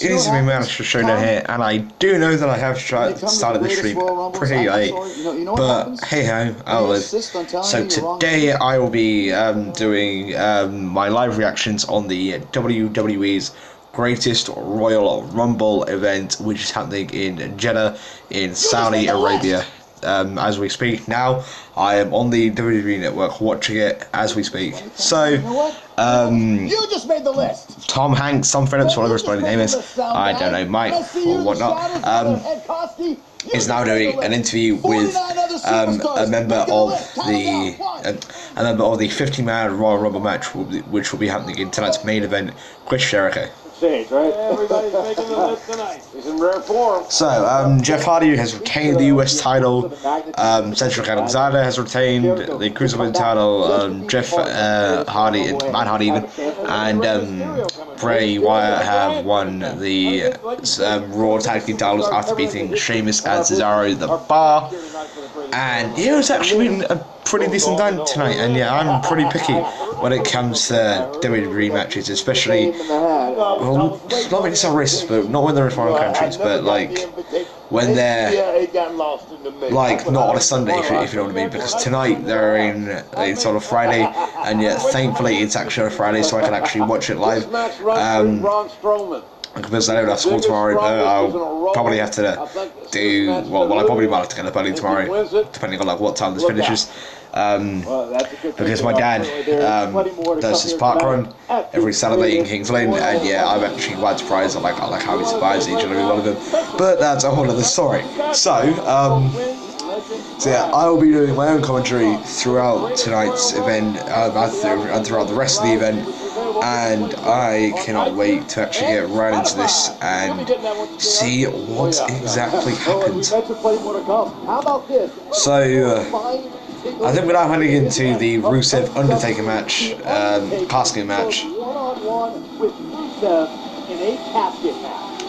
it is me, man. Should show down here, and I do know that I have started the stream pretty late, but hey ho, I'll live. So today I will be doing my live reactions on the WWE's Greatest Royal Rumble event, which is happening in Jeddah in Saudi Arabia. As we speak now, I am on the WWE network watching it as we speak. So, you just made the list. Tom Hanks, Tom Phillips, whatever his bloody name is, I don't know, Mike or whatnot, is now doing an interview with a member of the 50-man Royal Rumble match, which will be happening in tonight's main event, Chris Jericho. Right? Everybody's making the list tonight. He's in rare form. So, Jeff Hardy has retained the US title, Cedric Alexander has retained the Cruiserweight title, Jeff Hardy, Matt Hardy even, and Bray Wyatt have won the Raw Tag Team titles after beating Sheamus and Cesaro the Bar. And yeah, it's actually been a pretty decent night tonight, and yeah, I'm pretty picky when it comes to WWE matches, especially, well, not when it's not racist, but not when they're in foreign countries, but like when they're like not on a Sunday, if you know what I mean, because tonight they're in sort of Friday, and yet thankfully it's actually on a Friday, so I can actually watch it live. Because I don't have school tomorrow, I'll probably have to do, well, I probably might have to get up early tomorrow, depending on like what time this finishes, because my dad does his park run every Saturday in Kings Lynn, and yeah, I'm actually quite surprised at like how he survives each and every one of them, but that's a whole other story. So yeah, I will be doing my own commentary throughout tonight's event, and throughout the rest of the event, and I cannot wait to actually get right into this and see what exactly happens. So, I think we're now heading into the Rusev Undertaker match, casket match.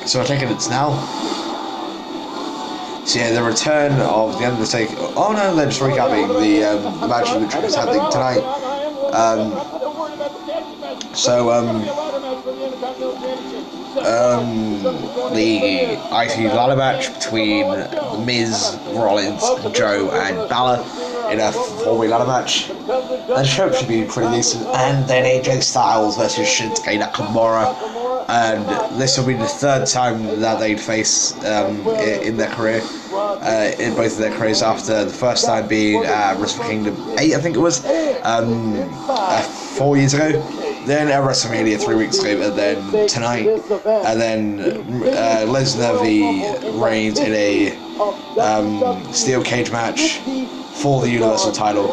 So I take it it's now. So yeah, the return of the Undertaker. Oh no, they're just recapping the match which is happening tonight. The IC ladder match between The Miz, Rollins, Joe, and Balor in a four-way ladder match. The show should be pretty decent. And then AJ Styles versus Shinsuke Nakamura. And this will be the third time that they'd face in their career, in both of their careers, after the first time being Wrestle Kingdom 8, I think it was, 4 years ago. Then at WrestleMania 3 weeks ago, and then tonight, and then Lesnar v Reigns in a steel cage match for the Universal title,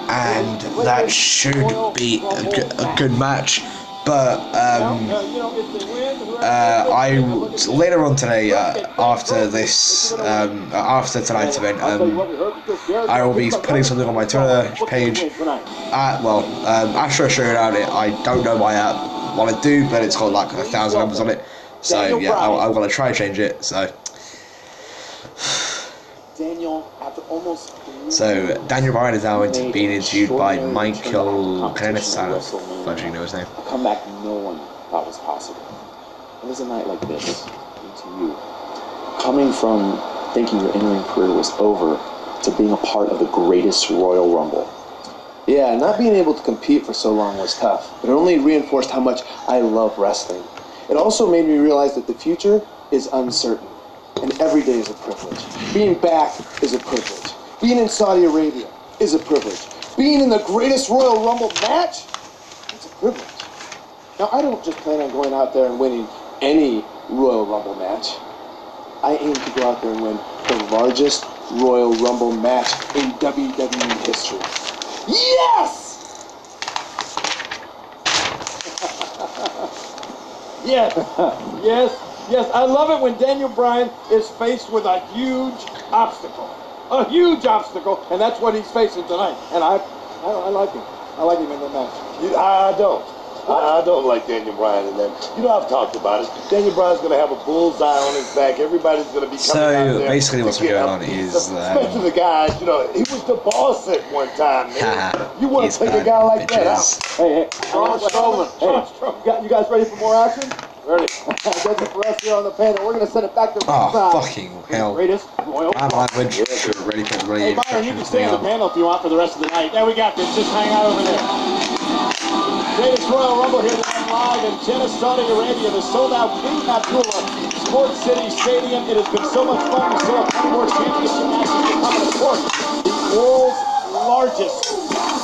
and that should be a good match. But later on today, after this, after tonight's event, I will be putting something on my Twitter page. After I show it out, I don't know my app. Well, I do, but it's got like 1,000 numbers on it. So yeah, I'm gonna try and change it. So Daniel Bryan is now being interviewed by Michael Kenneth. I don't actually know his name. A comeback no one thought was possible. It was a night like this, and to you, coming from thinking your in-ring career was over to being a part of the greatest Royal Rumble. Yeah, not being able to compete for so long was tough, but it only reinforced how much I love wrestling. It also made me realize that the future is uncertain, and every day is a privilege. Being back is a privilege. Being in Saudi Arabia is a privilege. Being in the greatest Royal Rumble match, it's a privilege. Now, I don't just plan on going out there and winning any Royal Rumble match. I aim to go out there and win the largest Royal Rumble match in WWE history. Yes! Yes, yes, I love it when Daniel Bryan is faced with a huge obstacle. A huge obstacle, and that's what he's facing tonight. And I like him. I like him in the match. I don't like Daniel Bryan in that. You know, I've talked about it. Daniel Bryan's going to have a bullseye on his back. Everybody's going to be coming out there. So basically what's going on is... especially the guys, you know, he was the boss at one time, man. You want to take a guy like that out. Hey, Braun Strowman. Hey, you guys ready for more action? That's it for us here on the panel. We're going to send it back to Oh, ringside. fucking hell. Greatest royal. Bad language. Should have really put the Hey, Byron, you can stay on the panel if you want for the rest of the night. Yeah, we got this. Just hang out over there. Greatest Royal Rumble here live in Jeddah, Saudi Arabia. The sold-out King Abdullah Sports City Stadium. It has been so much fun. We still have 10 more championship matches to come. And of course, the world's largest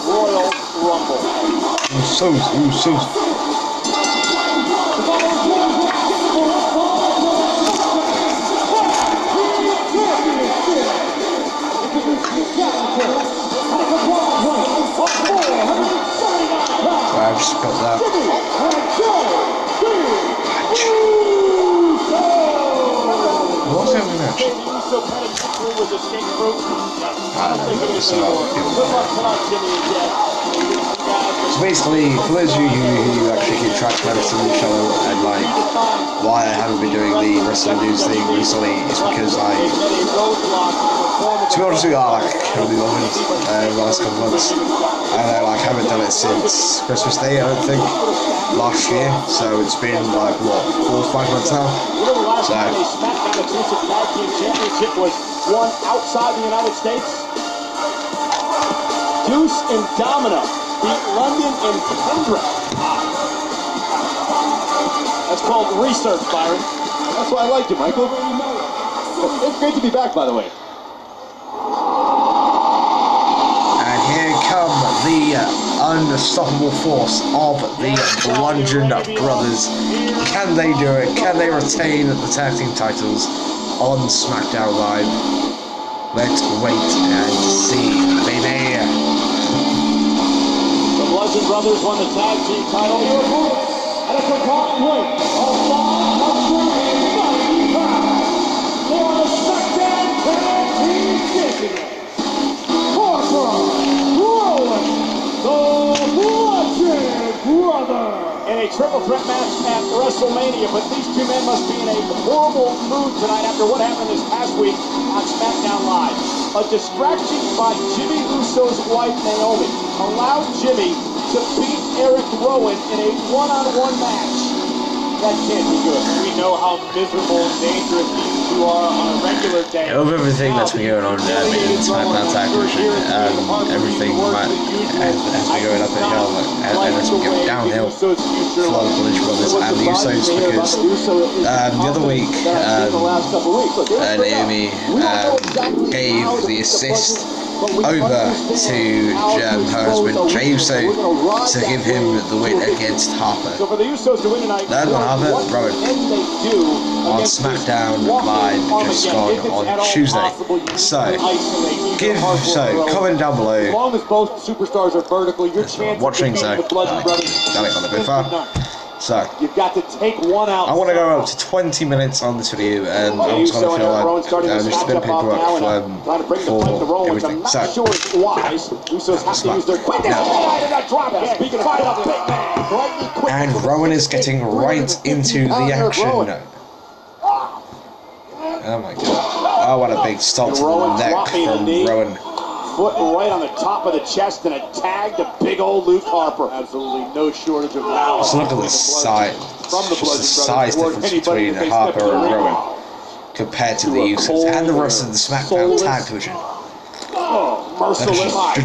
Royal Rumble. I've just got that. What's happening now? So basically, for those of you who actually keep track of everything on the show and like why I haven't been doing the wrestling news thing recently is because to be honest with you, I can't be bothered the last couple of months. And I haven't done it since Christmas Day, I don't think, last year. So it's been like, what, 4 or 5 months now? So. SmackDown Exclusive Tag Team Championship was won outside the United States. Deuce and Domino beat London and Kendrick. That's called research, Byron. That's why I liked you, Michael. It's great to be back, by the way. And here come the unstoppable force of the Bludgeon Brothers. Can they do it? Can they retain the tag team titles on SmackDown Live? Let's wait and see, baby. The Bludgeon Brothers won the tag team titles at a combined weight of 595 pounds. They are the SmackDown Tag Team Champions. In a triple threat match at WrestleMania, but these two men must be in a horrible mood tonight after what happened this past week on SmackDown Live. A distraction by Jimmy Uso's wife, Naomi, allowed Jimmy to beat Eric Rowan in a one-on-one match. That can't be good. We know how miserable and dangerous these two are on a regular day. Of everything that's been going on in SmackDown Tag Division, everything has been going uphill and it's been going downhill for the Bludgeon Brothers and the Usos because the other week Naomi gave the assist over to her husband Jey Uso to give him the win against Harper. So for the Usos to win tonight, Not Harper, Rowan. On SmackDown Live just gone on Tuesday. So comment down below. As long as both superstars are vertical, your chance of beating the Bludgeon Brothers. Got it on a bit far. So you've got to take one out. I want to go up to 20 minutes on this video, and I'm just going to feel like there's a bit of paperwork for everything. So and Rowan is getting right into the action. Oh my god! Oh, what a big stop to the neck from Rowan. Foot right on the top of the chest and a tag to big old Luke Harper. Absolutely no shortage of power. Just look at the size. Just the size difference between Harper and Rowan compared to the Usos and the rest of the SmackDown Tag Division.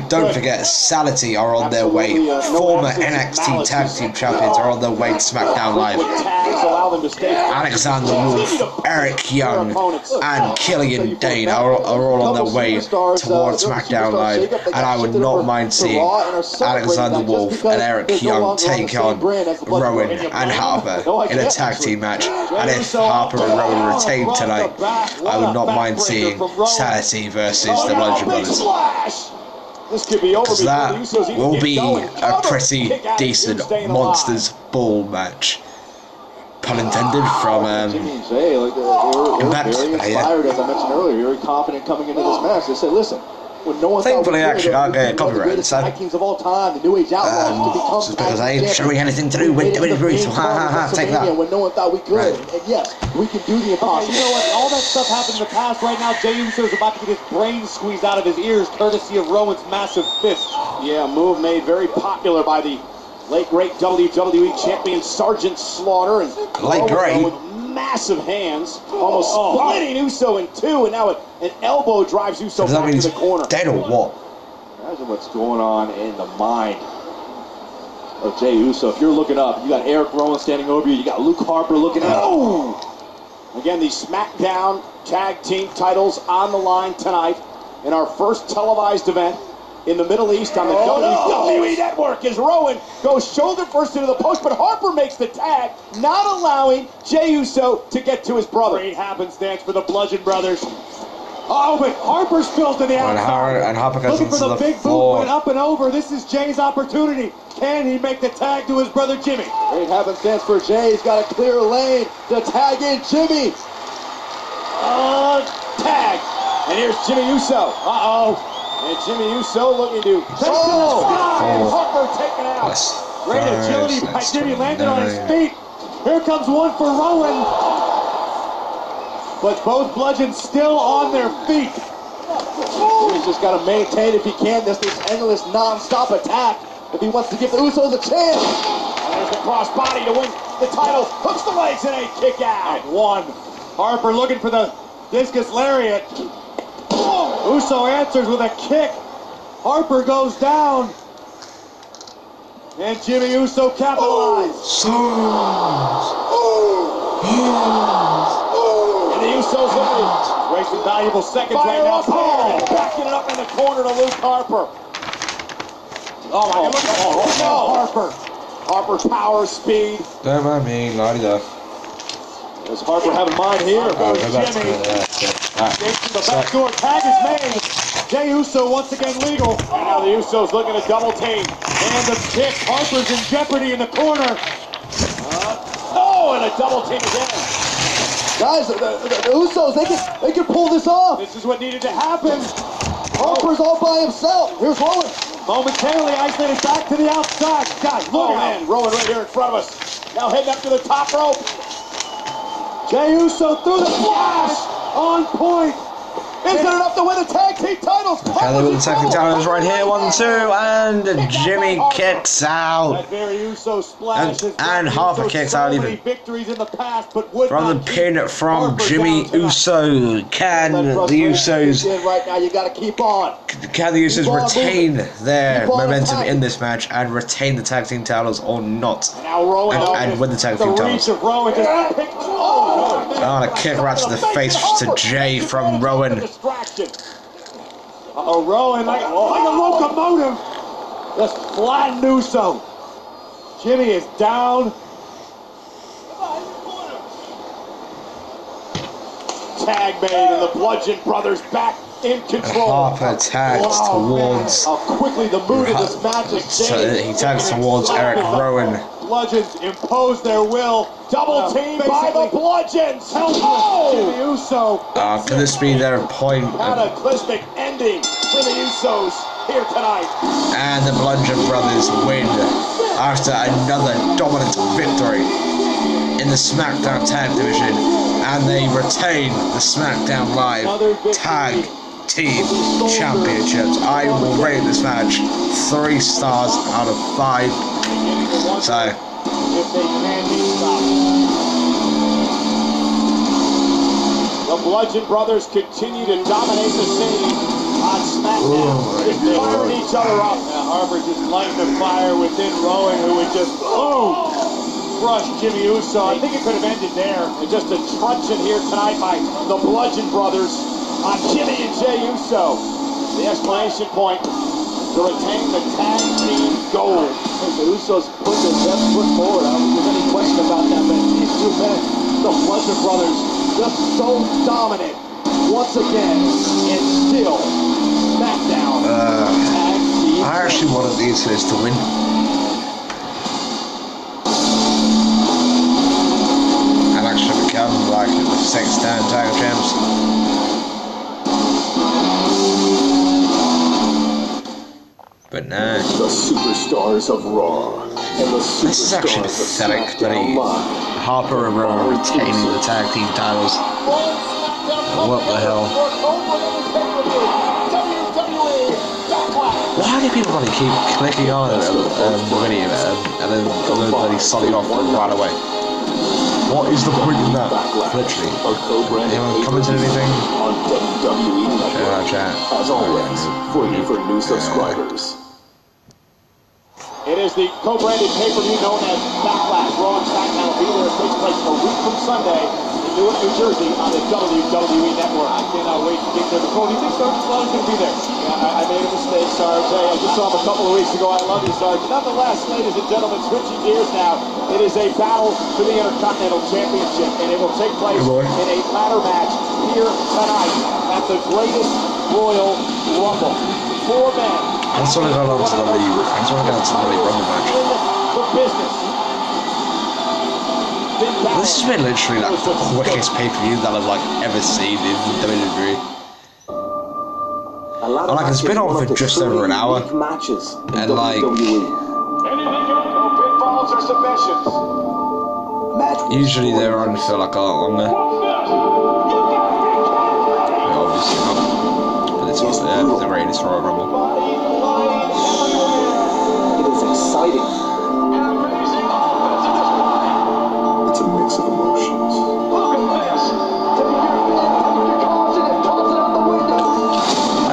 Don't forget, Sanity are on their way. Former NXT Tag Team Champions are on their way to SmackDown Live. Alexander Wolf, Eric Young, and Killian Dane are all on their way towards SmackDown Live. And I would not mind seeing Alexander Wolf and Eric Young take on Rowan and Harper in a tag team match. And if Harper and Rowan retain tonight, I would not mind seeing Sanity versus the Bludgeon Brothers. Because that will be a pretty decent Monsters Ball match. Pun intended from Impact. Inspired, as I mentioned earlier, very confident coming into this match. They said, listen, when no one thankfully actually I get copyrighted, so teams of all time, the New Age Outlaws, to become just because I ain't showing anything to do with WWE, so take that. When no one thought we could, and yes, we can do the impossible. You know what? All that stuff happened in the past. Right now, Jey Uso is about to get his brain squeezed out of his ears, courtesy of Rowan's massive fist. Yeah, a move made very popular by the Late great WWE champion Sergeant Slaughter and Late great. with massive hands, almost splitting Uso in two, and now an elbow drives Uso Does that back mean to the he's corner. dead or what? Imagine what's going on in the mind of Jey Uso. If you're looking up, you got Eric Rowan standing over you. You got Luke Harper looking at. Oh! Again, the SmackDown Tag Team titles on the line tonight in our first televised event in the Middle East on the WWE Network as Rowan goes shoulder first into the post, but Harper makes the tag, not allowing Jey Uso to get to his brother. Great happenstance for the Bludgeon Brothers. Oh, but Harper spills to the outside. And Harper goes looking for into the big floor. boot, went up and over. This is Jay's opportunity. Can he make the tag to his brother Jimmy? Great happenstance for Jay. He's got a clear lane to tag in Jimmy. Tag. And here's Jimmy Uso. And Jimmy Uso looking to take to the sky. And Harper taken out. Great agility by Jimmy, landed on his feet. Here comes one for Rowan. But both Bludgeons still on their feet. Jimmy's just got to maintain, if he can, this endless non-stop attack if he wants to give the Usos a chance. And there's the crossbody to win the title. Hooks the legs and a kick out. And one. Harper looking for the discus lariat. Uso answers with a kick. Harper goes down. And Jimmy Uso capitalized. And the Usos wasting valuable seconds right now. Backing it up in the corner to Luke Harper. Oh my God! Harper. Harper's power, speed. Don't mind me, la-di-da. Does Harper have in mind here? Jimmy. Into the back door. Tag is made. Jey Uso once again legal. And now the Usos looking to double team. And the kick. Harper's in jeopardy in the corner. And a double team again. Guys, the Usos, they can pull this off. This is what needed to happen. Harper's all by himself. Here's Rowan. Momentarily isolated back to the outside. Guys, look at Rowan right here in front of us. Now heading up to the top rope. Jey Uso through the flash. On point. Isn't it enough to win the tag team titles? Can they win the tag team titles right here? 1, 2, and Jimmy kicks out. And Harper kicks out even. From the pin from Jimmy Uso. Can the Usos retain their momentum in this match and retain the tag team titles or not? And win the tag team titles. Oh, and a kick right to the face to Jay from Rowan. Rowan like a locomotive. Just flattened Uso. Jimmy is down. Tag made and the Bludgeon Brothers back in control. Harper tags towards. How quickly the mood of this match is changed. He tags towards Eric Rowan. Bludgeons impose their will. Double team by the Bludgeons. Jimmy Uso. Can this be their point? Cataclysmic ending for the Usos here tonight. And the Bludgeon Brothers win after another dominant victory in the SmackDown Tag Division, and they retain the SmackDown Live Tag Team Championships. I will rate this match 3 stars out of 5. So, if they can be stopped. The Bludgeon Brothers continue to dominate the scene on SmackDown. Just firing each other up. Harper just lighting the fire within Rowan, who would just crush Jimmy Uso. I think it could have ended there. And just a truncheon here tonight by the Bludgeon Brothers on Jimmy and Jey Uso. The exclamation point to retain the tag team gold. The Usos put their best foot forward. I don't think there's any question about that. But these two men, the Bludgeon Brothers, just so dominant once again, and still SmackDown tag team. I actually wanted the Usos to win. And actually become like the 6-time tag champs. But no. The superstars of Raw and the This is actually pathetic that Harper and Rowan retaining the tag team titles. What the hell? Why do people bloody keep clicking on the video and then bloody signing off right away? What is the point in that? Literally. Anyone commented anything? On WWE Chat. As always, for new subscribers. It is the co-branded pay-per-view known as Backlash. Raw and SmackDown will be there. It takes place a week from Sunday in Newark, New Jersey on the WWE Network. I cannot wait to get there. Nicole, do you think Sarge Slaughter's going to be there? Yeah, I made a mistake, Sarge. Hey, I just saw him a couple of weeks ago. I love you, Sarge. Nonetheless, ladies and gentlemen, switching gears now. It is a battle for the Intercontinental Championship, and it will take place in a ladder match here tonight at the greatest Royal Rumble. 4 men. I just want to go on to the Rumble match. This has been literally like the quickest pay-per-view that I've like ever seen in WWE. Like it's been on for just over an hour, and like usually they're on for like a lot longer. Obviously not, but it's the greatest Royal Rumble. Exciting. It's a mix of emotions.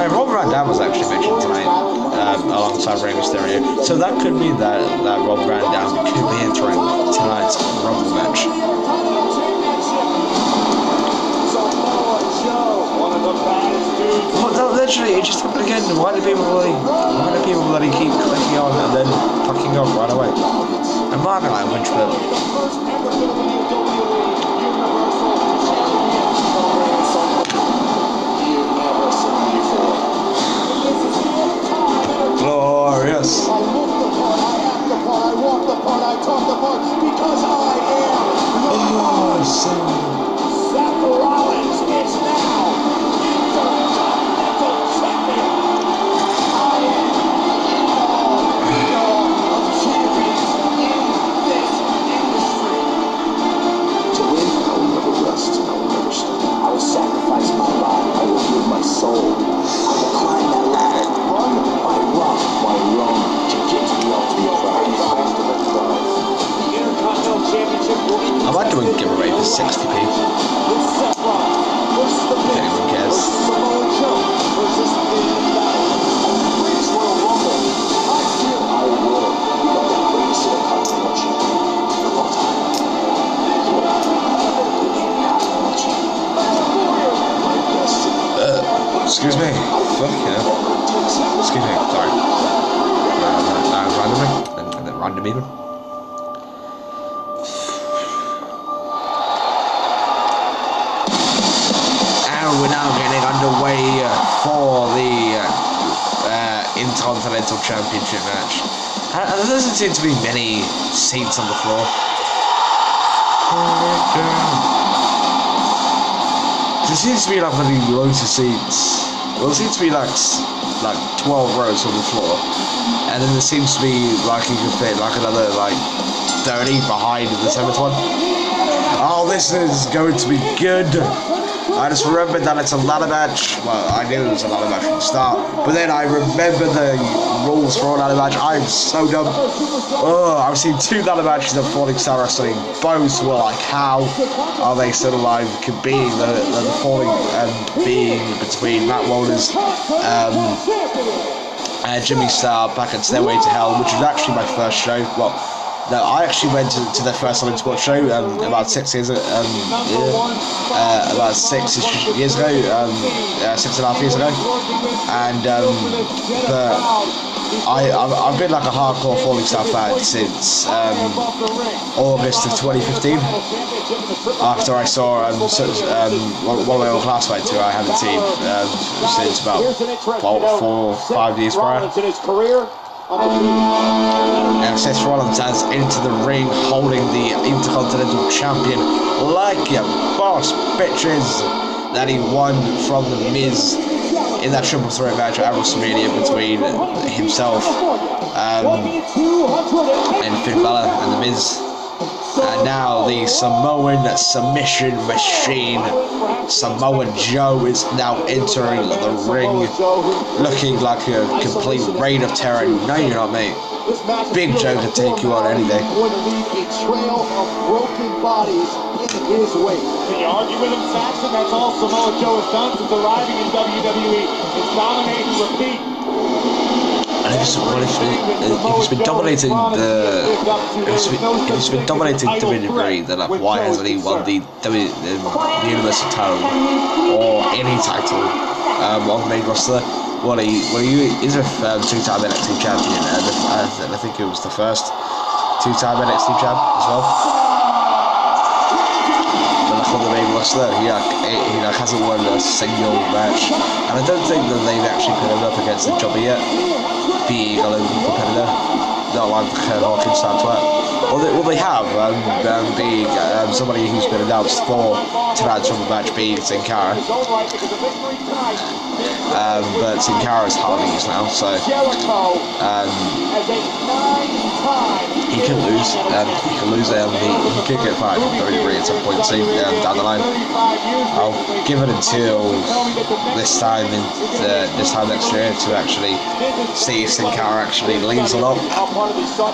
Rob Van Dam was actually mentioned tonight alongside Rey Mysterio, so that could mean that Rob Van Dam could be entering tonight's Rumble match. But literally, it just happened again. Why do people bloody keep clicking on and then fucking off right away? And market language, but glorious. I look the part, I act the part, I walk the part, I talk the part, because I am Seth Rollins is now Intercontinental Champion. I am of champions in this industry. To win, I will never rest, I will never stop. I will sacrifice my body, I will give my soul. I will climb that ladder, run by run, to get to the ultimate prize. The Intercontinental Championship will be I might do a giveaway for 60p. with Seth Rollins versus the Miz, Anyone cares? versus Samoa Joe, versus the greatest Royal Rumble. I feel I will become the greatest Intercontinental champion of all time. Intercontinental champion. My destiny. Excuse me. Fuck yeah. Excuse me. Sorry. Random even. And we're now getting underway for the Intercontinental Championship match. And there doesn't seem to be many seats on the floor. There seems to be like really loads of seats. Well, there seems to be like 12 rows on the floor, and then there seems to be like you can fit like another like 30 behind the 7th one. Oh, this is going to be good. I just remembered that it's a ladder match. Well, I knew it was a ladder match from the start, but then I remembered the rules for a ladder match. I'm so dumb. Oh, I've seen 2 ladder matches of Falling Star Wrestling. Both were like, how are they still alive? Being the falling being between Matt Walters and Jimmy Starr back at Stairway to Hell, which was actually my first show. Well, no, I actually went to their first Olympic Sport show about 6 years ago. About 6 years ago, 6.5 years ago, and but I've been like a hardcore Falling Star fan since August of 2015. After I saw one of my old classmates who I haven't seen since about 4 or 5 years prior. And Seth Rollins has into the ring holding the Intercontinental Champion like your boss bitches that he won from the Miz in that triple threat match at WrestleMania between himself and Finn Balor and the Miz. And now the Samoan submission machine, Samoa Joe, is now entering the ring, looking like a complete reign of terror. No, you're not, mate. Big Joe can take you on any day. Going to leave a trail of broken bodies in his wake. Can you argue with him, Saxon? That's all Samoa Joe has done since arriving in WWE. It's dominate and repeat. And if he's been dominating WWE, then like, why hasn't he won the Universal title or any title on the main roster? Well, he is a two-time NXT champion, and I think it was the first two-time NXT champ as well. But like on the main roster, he hasn't won a single match, and I don't think that they've actually put him up against the jobber yet. Being a local competitor, not like Kurt Hawkins Santwat. Well, they have, being somebody who's been announced for tonight's Rumble match being Sin Cara. But Sin Cara's hardly used now, so he can lose. He can lose and he could get fired from WWE at some point down the line. I'll give it until this time next year to actually see if Sin Cara actually leaves or not.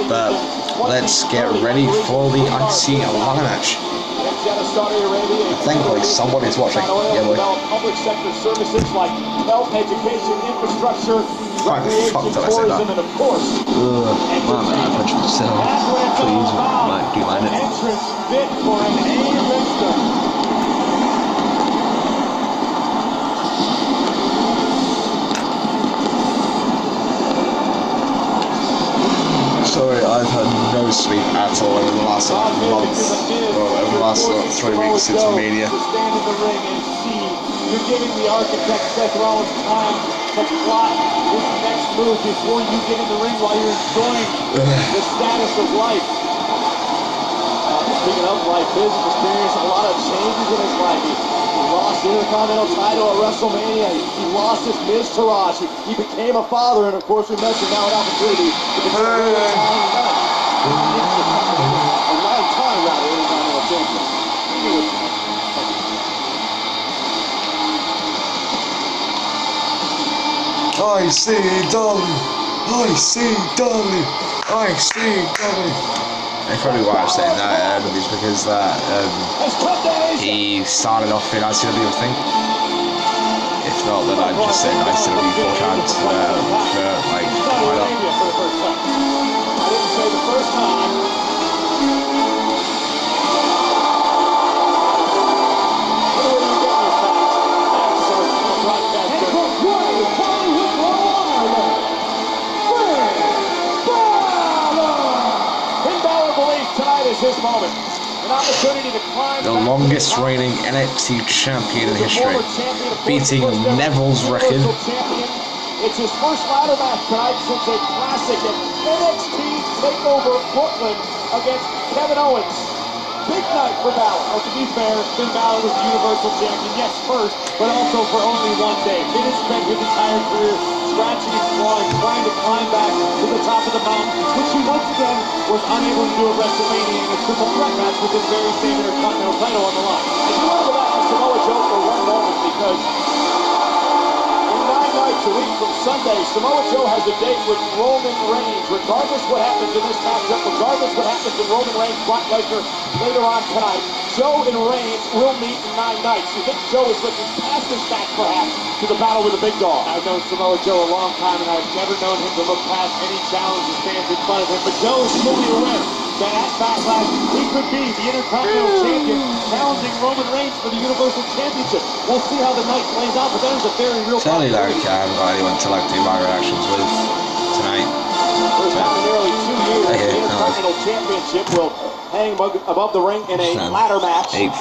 But let's get ready for the IC ladder match. Thankfully, someone is watching. Yeah, boy. Public sector services like health, education, infrastructure, recreation, tourism, and of course, man, I punched myself. Please, do you mind it? Entrance fit for an A-lister. Sorry, I've had no sleep at all over the last month, or over the last 3 weeks since Mania. Stand in the ring and see. You're giving the architect Seth Rollins time to plot his next move before you get in the ring while you're enjoying the status of life. Speaking of life, Biz has experienced a lot of changes in his life. He lost the Intercontinental title at WrestleMania. He lost his Miz Taraj. He became a father, and of course we mentioned now an opportunity to become a long-time Intercontinental champion. I see Dolly. I see Dolly. I see Dolly. And probably why I'm saying that is because he started off in ICW, I think. If not, then I'd just say ICW 4 times for like, why not? I didn't say the first time. His moment, an opportunity to climb the longest reigning NXT champion in history, beating Neville's record. It's his first ladder match tonight since a classic at NXT TakeOver Portland against Kevin Owens. Big night for Balor. To be fair, Finn Balor was the Universal Champion, yes, first, but also for only one day. Finn has spent his entire career scratching and clawing, trying to climb back to the top of the mountain, which he once again was unable to do at WrestleMania in a triple threat match with this very same Intercontinental title on the line. I do want to go back to Samoa Joe for one moment because in 9 nights a week from Sunday, Samoa Joe has a date with Roman Reigns. Regardless what happens in this matchup, regardless what happens in Roman Reigns' Brock Lesnar later on tonight, Joe and Reigns will meet in 9 nights. You think Joe is looking past this match, perhaps, to the battle with the big dog? I've known Samoa Joe a long time, and I've never known him to look past any challenges fans in front of him. But Joe is fully aware that at Backlash, he could be the Intercontinental Champion, challenging Roman Reigns for the Universal Championship. We'll see how the night plays out, but that is a very real Certainly, like, I haven't got anyone to like do my reactions with tonight. First time in nearly 2 years, the Intercontinental Championship will hang above the ring in a ladder match. The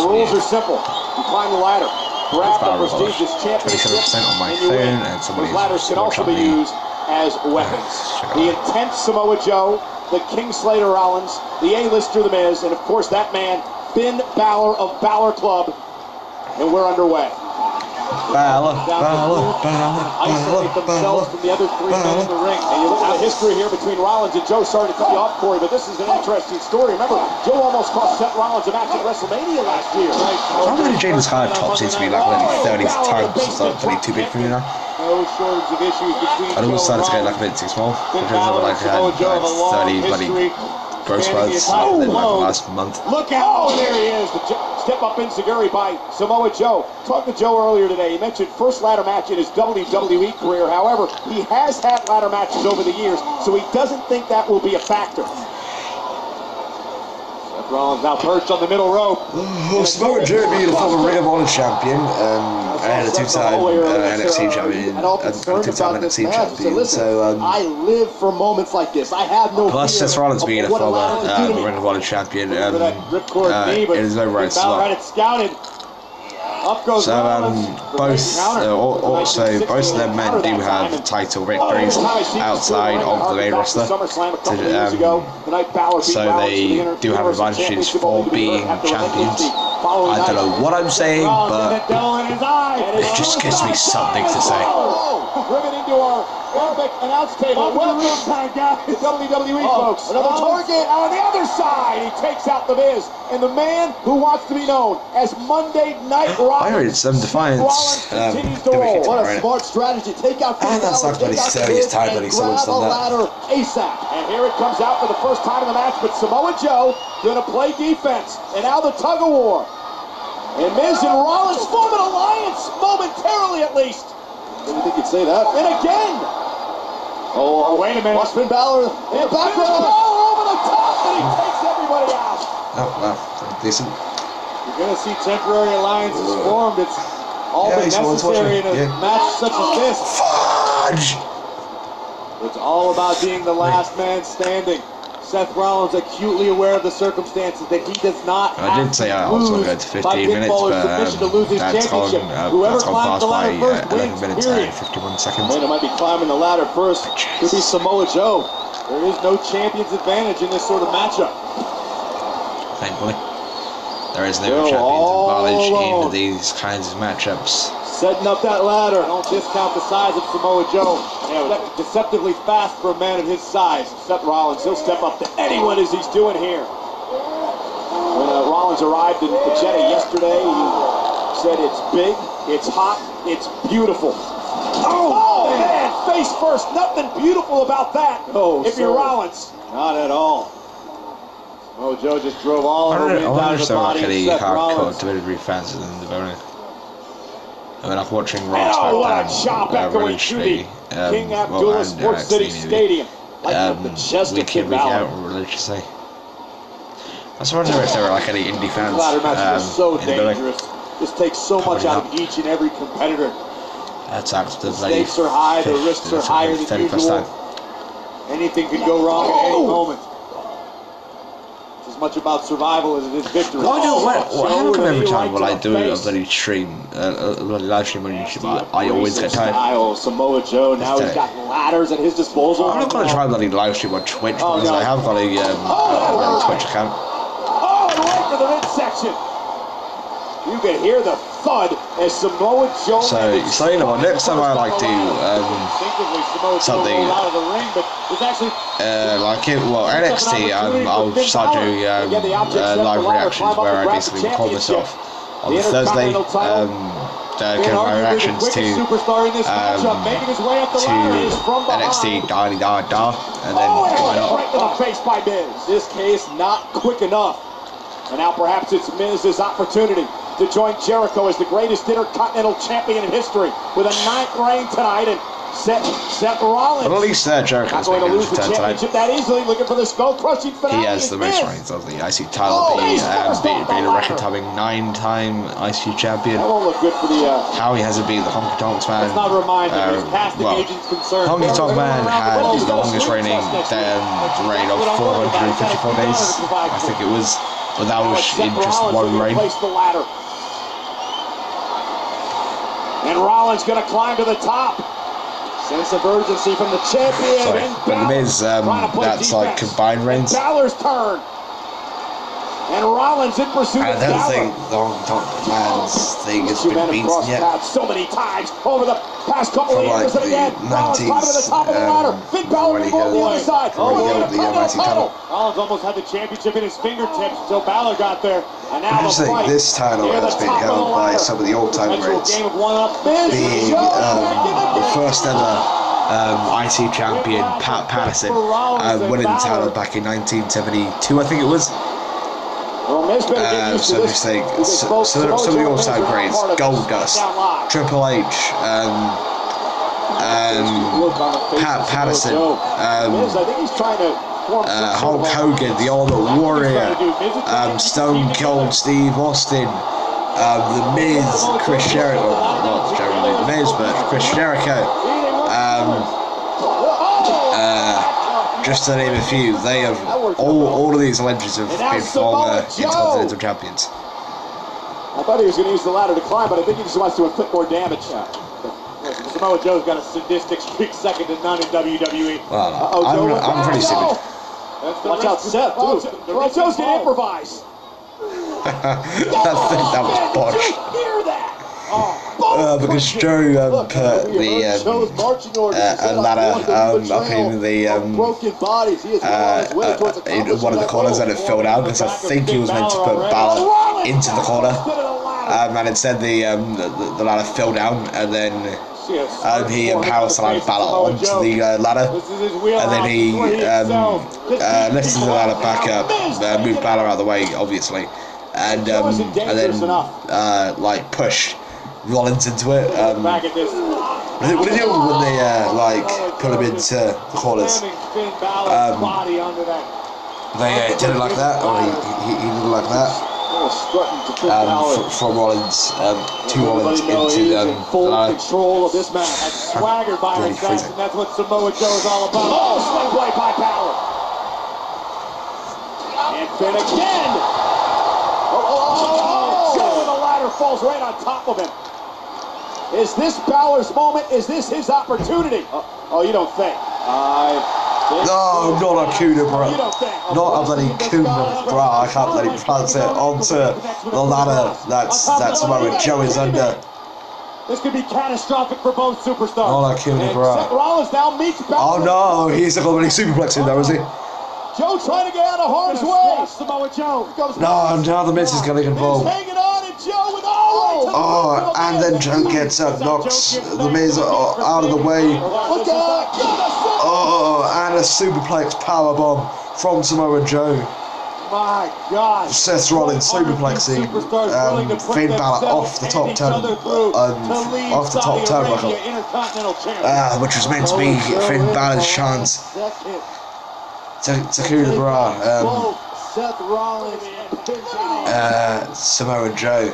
rules are simple. You climb the ladder, grab the prestigious championship, 27% on my and you phone, win. and somebody Those ladders can also be used as weapons. The intense Samoa Joe, the King Slater Rollins, the A-lister The Miz, and of course that man, Finn Balor of Balor Club, and we're underway. isolate themselves from the other three men in the ring. And you look at the history here between Rollins and Joe. Sorry to cut you off, Corey, but this is an interesting story. Remember, Joe almost cost Seth Rollins a match at WrestleMania last year. How many James Hart tops seems to be like only 30 times, so it's too big for me now. No shortage of issues between I always started to get like a bit too small. Because I had 30 bloody gross words within like the last month. Look out! Oh, there he is. The step up enziguri by Samoa Joe. Talked to Joe earlier today. He mentioned first ladder match in his WWE career. However, he has had ladder matches over the years, so he doesn't think that will be a factor. Seth Rollins now perched on the middle rope. Samoa Joe being a former Ring of Honor champion, and a two-time NXT champion, and two-time NXT champion. So I live for moments like this. I have no. plus Seth Rollins being a former Ring of Honor champion, it is no right slot. So both of them men do have title victories outside of the main roster, so they do have advantages for being champions. I don't know what I'm saying, but it just gives me something to say. Driven into our Arabic announce table. Welcome to WWE, folks. Another target on the other side. He takes out the Miz, and the man who wants to be known as Monday Night Raw. I heard some Defiance. What a smart strategy. Take out and that's not really 30th time that he saw us on that. ASAP. And here it comes out for the first time in the match, but Samoa Joe gonna play defense. And now the tug of war. And Miz and Rollins form an alliance, momentarily at least. Didn't think you'd say that. And again. Oh, wait a minute. Watch Finn Balor in the background. Over the top, and he takes everybody out. Oh, wow. Decent. You're going to see temporary alliances formed. It's all been necessary in a match such as this. Fudge! It's all about being the last man standing. Seth Rollins acutely aware of the circumstances that he does not have I did say I was going to go to 15 minutes, but that's gone past by 11 minutes and 51 seconds. Man, it might be climbing the ladder first. Could be Samoa Joe. There is no champion's advantage in this sort of matchup. Thankfully. There is no champion's advantage in these kinds of matchups. Setting up that ladder. Don't discount the size of Samoa Joe. Deceptively fast for a man of his size. Seth Rollins, he'll step up to anyone as he's doing here. When Rollins arrived in the Jeddah yesterday, he said it's big, it's hot, it's beautiful. Oh man, face first. Nothing beautiful about that. If you're Rollins. Not at all. Samoa Joe just drove all over the body of Seth Rollins. WWE fans in the building. I mean, I'm watching Raw SmackDown religiously, King Abdullah Sports City Stadium. Week in, week out, religiously. I was wondering if there were like any indie fans ladder matches are so in the building. dangerous. This takes so much out of each and every competitor. That's absolutely. The stakes are high, the risks are higher than usual. Anything could go wrong at any moment. As much about survival as it is victory. How come every time when I do a bloody stream, a bloody live stream on YouTube, I always get tired? Samoa Joe, now he's got ladders at his disposal. I'm not going to try a bloody live stream on Twitch because I have got a Twitch account. Oh, right to the midsection. You can hear the thud as Samoa Joe. So you know what? Next time I like do something like it, well, NXT, I'll start doing live reactions where I basically record myself on Thursday. Give my reactions to NXT and then why not? Right to the face by Miz. This case not quick enough. And now perhaps it's Miz's opportunity to join Jericho as the greatest Intercontinental Champion in history with a 9th reign tonight, and Seth Rollins. But at least Jericho's not going to lose the championship that easily, looking for the skull-crushing finale. He has the most reigns of the IC title, being a record-having 9-time IC champion. That won't look good for the. How he hasn't beat the Honky Tonk Man. Let's not remind him he's past the agent's concern. Honky Tonk Man had the longest reign of 454 days, I think it was. But that was in just one reign. And Rollins going to climb to the top. Sense of urgency from the champion. Sorry, but Miz, that's like combined reigns. Balor's turn. And Rollins in pursuit I of don't think Gallows. the Hong Kong man's thing has Two been men have beaten crossed yet. paths so many times over the past couple From of like years. And the again, Rollins climbing to the top of the ladder. Finn Balor when will he go on the held- other side. when he Oh, held the Intercontinental IC title. Rollins almost had the championship in his fingertips until Balor got there. And now I the just think fight. this title near the has been top of the held by ladder. some of the all-time Eventual greats. game of one-up. Miz, Being Joe, the first ever IC champion, Pat Patterson, winning the title back in 1972, I think it was. Well, Miz better get used to So this, just think, because some both of Samoa the Joe and all-time Miz are now greats, part of this Goldust, SmackDown Live. Triple H, Look on the face Pat of Samoa Patterson, Joe. Miz, I think he's trying to form some Hulk sort of Hogan, the Ultimate Warrior, Stone Cold Steve Austin, The Miz, Chris Jericho, not generally The Miz, but Chris Jericho, just to name a few. They have all of these legends have been former Intercontinental champions. I thought he was going to use the ladder to climb, but I think he just wants to inflict more damage. Samoa Joe's got a sadistic streak second to none in WWE. Well, I'm pretty stupid. Watch out, Seth, too. Well, Joe's going to improvise. I think that was botched. Did you hear that? Because Joe put a ladder up in the broken bodies. He is well on his way towards in one of the corners, and it fell down because I think he was meant to put Balor into the corner, and instead the ladder fell down, and then he power slammed Balor onto the ladder, and then he lifted the ladder back up, moved Balor out of the way, obviously, and then like pushed Rollins into it. What did they do when they put him into the corners? They did it like that, or he did it like that. From Rollins to Rollins into full control of this match. Swagger by his side, and that's what Samoa Joe is all about. Oh, sling blade by Balor. And Finn again. Joe with a ladder falls right on top of him. Is this Balor's moment? Is this his opportunity? Oh, you don't think? No, not a coup de bras. Not a bloody coup de bras. I can't bloody pronounce it. Onto the ladder. That's Samoa Joe is under. This could be catastrophic for both superstars. Not a coup de bras. Seth Rollins now meets Balor. Oh no, he's got a bloody superplex in there, is he? Joe trying to get out of harm's way. Samoa Joe. No, now the Miz is getting involved. Hanging on, and Joe with and then Joe gets up, knocks the Miz out of the way. Look out! And a superplex powerbomb from Samoa Joe. My God! Seth Rollins superplexing Finn Balor off the top turnbuckle, which was meant to be Finn Balor's chance to coup de bras. Seth Rollins and Samoa Joe,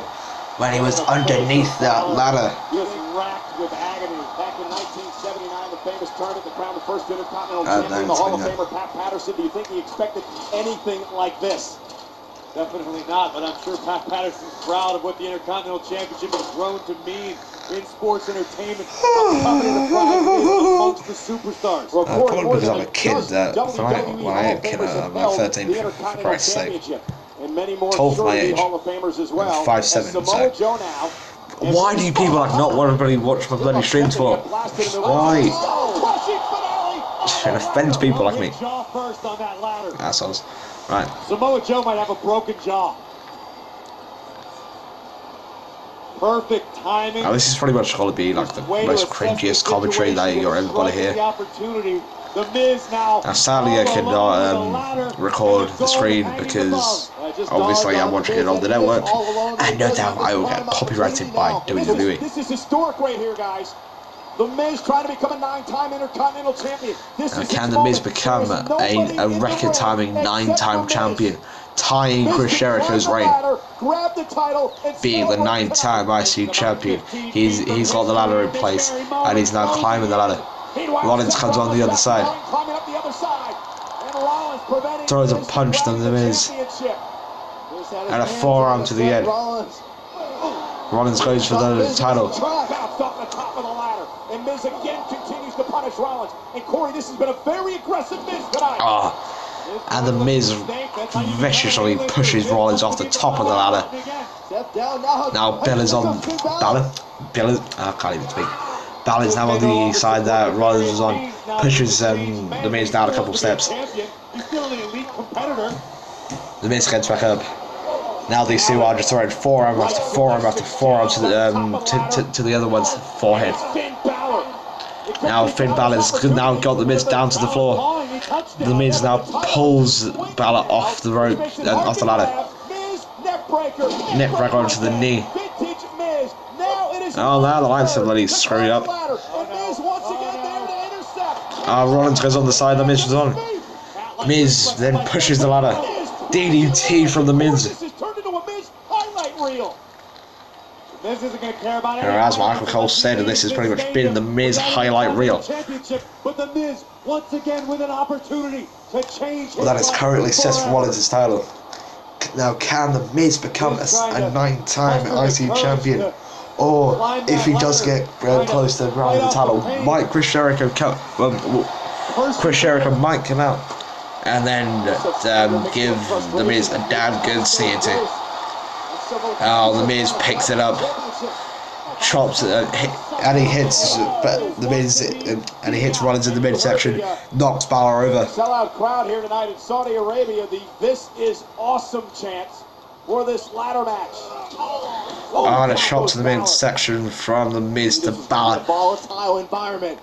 when he was underneath that ladder. He was racked with agony. Back in 1979, the famous tournament that crowned the first Intercontinental Champion, the Hall of Famer Pat Patterson. Do you think he expected anything like this? Definitely not, but I'm sure Pat Patterson's proud of what the Intercontinental Championship has grown to mean in sports entertainment. Amongst the superstars. Well, probably because I'm a kid. When I am a kid, I'm like 13, for Christ's sake. And many more 12 for my age. Hall of Famers as well. 5'7", Samoa so. Joe now. Why do people not want to bloody watch my bloody streams for? Why? It offends people like me. Assholes. Right. Samoa Joe might have a broken jaw. Perfect timing. Now, this is pretty much going to be like the most cringiest commentary that you're ever going to hear. Now, sadly, I cannot record the screen because obviously I'm watching it on the network, and no doubt I will get copyrighted by WWE. This is historic right here, guys. The Miz trying to become a 9-time Intercontinental Champion. Can the Miz become a record-timing 9-time champion, tying Chris Jericho's reign, being the 9-time IC champion? He's got the ladder in place, and he's now climbing the ladder. Rollins comes on the other side, throws a punch to the Miz, and a forearm to the head. Rollins goes for the title. And Miz again continues to punish Rollins. And Corey, this has been a very aggressive Miz tonight. and the Miz viciously pushes Rollins off the top of the ladder. Now Balor's on Balor. I can't even speak. Balor's now on the side that Rollins is on. Pushes the Miz down a couple steps. The Miz gets back up. Now these two are just throwing forearm after forearm after forearm to the other one's forehead. Now Finn Balor's now got the Miz down to the floor. The Miz now pulls Balor off the rope, off the ladder. Neckbreaker onto the knee. Oh, now the line's bloody screwed up. Rollins goes on the side, the Miz is on. Miz then pushes the ladder. DDT from the Miz. As Michael Cole said, this has pretty much been the Miz highlight reel. Well, that is currently Seth Rollins' title. Now, can the Miz become a 9-time IC champion? Or, if he does get close to grabbing the title, might Chris Jericho might come out and then give the Miz a damn good CNT. Oh, the Miz picks it up, chops it, and he hits the Miz, and he hits Rollins in the midsection, knocks Balor over. Sellout crowd here tonight in Saudi Arabia. The "This is awesome" chants for this ladder match. Oh, and a shot to the midsection from the Miz to Balor. Volatile environment.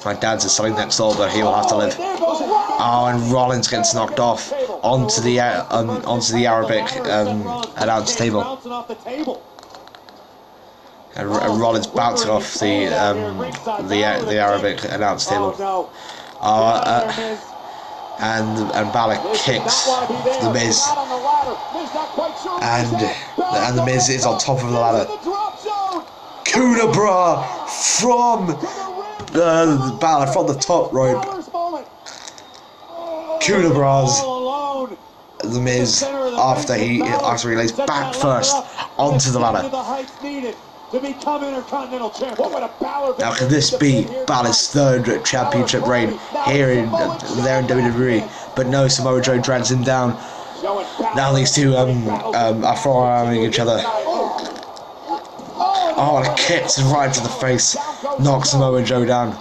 My dad's is selling next door, but he will have to live. Oh, and Rollins gets knocked off onto the Arabic announce table. And Rollins bouncing off the Arabic announce table. And Balor kicks the Miz, and the Miz is on top of the ladder. Coup de bras from Balor from the top rope. Coup de bras. The Miz after he lays back first onto the ladder. Now, can this be Balor's third championship reign there in WWE? But no, Samoa Joe drags him down. Now these two are forearming each other. Oh, and a kick right to the face, knocks Samoa Joe down.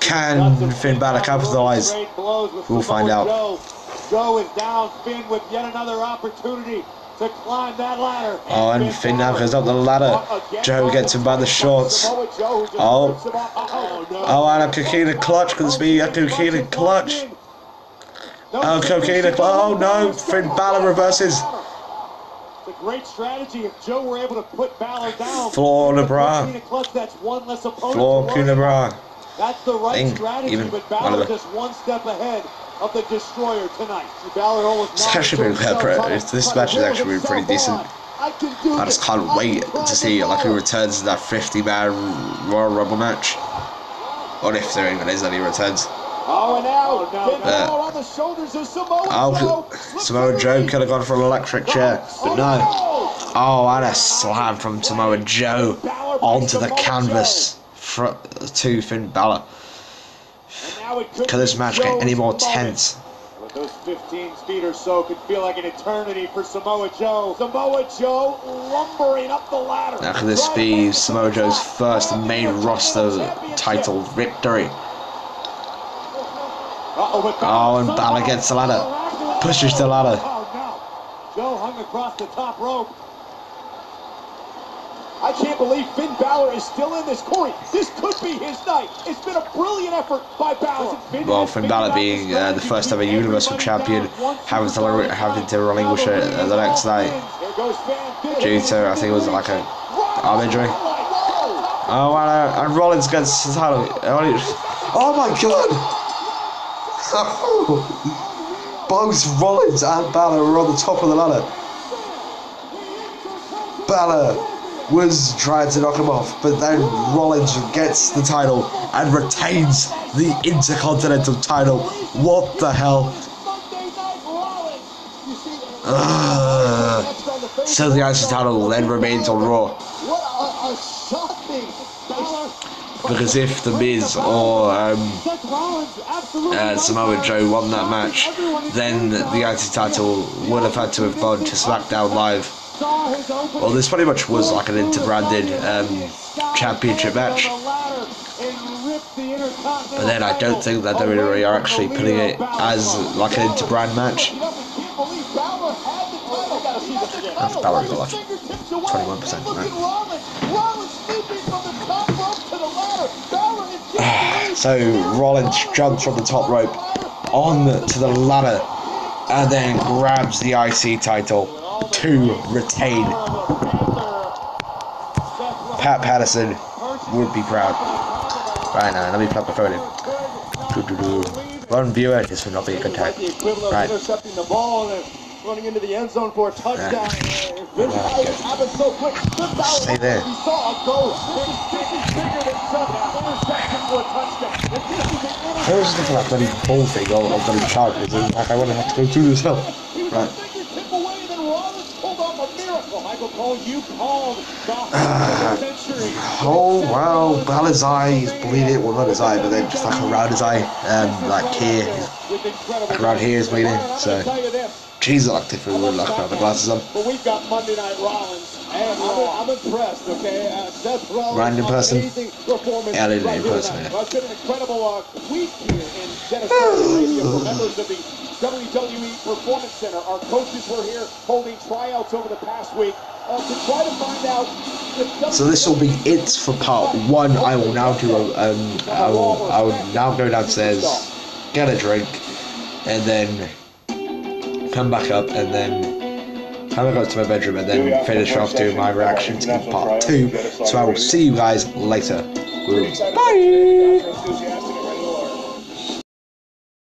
Can Finn Balor capitalize? We'll find out. Joe is down, Finn with yet another opportunity to climb that ladder. Oh, and Finn now goes up the ladder. Joe gets him by the shorts. Oh, and a coquina clutch. Could this be a coquina clutch? Oh, coquina clutch. Oh no, Finn Balor reverses. It's a great strategy if Joe were able to put Balor down. Floor de bras. Floor coup de bras. That's the right strategy, but Balor just one step ahead of the Destroyer tonight. It's actually been this match has actually been pretty decent. I just can't wait to see who returns to that 50-man Royal Rumble match, or if there even is any returns. Oh, and now on the shoulders of Samoa Joe. Samoa Joe could have gone for an electric chair, but no. Oh, and a slam from Samoa Joe onto the canvas to Finn Balor. Can this match get any more tense? With those 15 feet or so could feel like an eternity for Samoa Joe. Samoa Joe lumbering up the ladder. Now can this be Samoa Joe's first main roster title victory? Oh, and Balor gets the ladder. Pushes the ladder. Oh, no. Joe hung across the top rope. I can't believe Finn Balor is still in this, Corey. This could be his night. It's been a brilliant effort by Balor. Well, Finn Balor being the first ever Universal Champion, having to relinquish it the next night due to, I think it was like a arm injury. Oh, and Rollins gets the title. Oh my god! Both Rollins and Balor were on the top of the ladder. Balor was trying to knock him off, but then Rollins gets the title and retains the Intercontinental title. What the hell? So the IC title then remains on Raw. because if The Miz or Samoa Joe won that match, then the IC title would have had to have gone to SmackDown Live. Well, this pretty much was like an inter-branded championship match. But then I don't think that WWE are actually putting it as like an inter-brand match. That's Balor got left. 21%, right? So Rollins jumps from the top rope on to the ladder and then grabs the IC title to retain. Pat Patterson would be proud. Right now, let me plug my phone in. One viewer, this would not be a good time. Right. Running into the end zone for a touchdown. Stay there. Where's the like bloody ball thing or bloody chart? Like I want to have to go through this now. Right. Oh wow, Balor's eye is bleeding. Well, not his eye, but then just like around his eye, like here, like around here is bleeding. So, Jesus, like different with like the glasses on. But we've got Monday Night Rollins, and I'm impressed. Okay, Seth Rollins, random person. Yeah, they didn't impersonate. Well, it's been an incredible week here in Genesis Radio for members of the WWE Performance Center. Our coaches were here holding tryouts over the past week to try to find out. So this will be it for part 1. I will now do I will now go downstairs, get a drink, and then come back up, and then come back up to my bedroom, and then finish off doing my reactions in part 2. So I will see you guys later. Bye.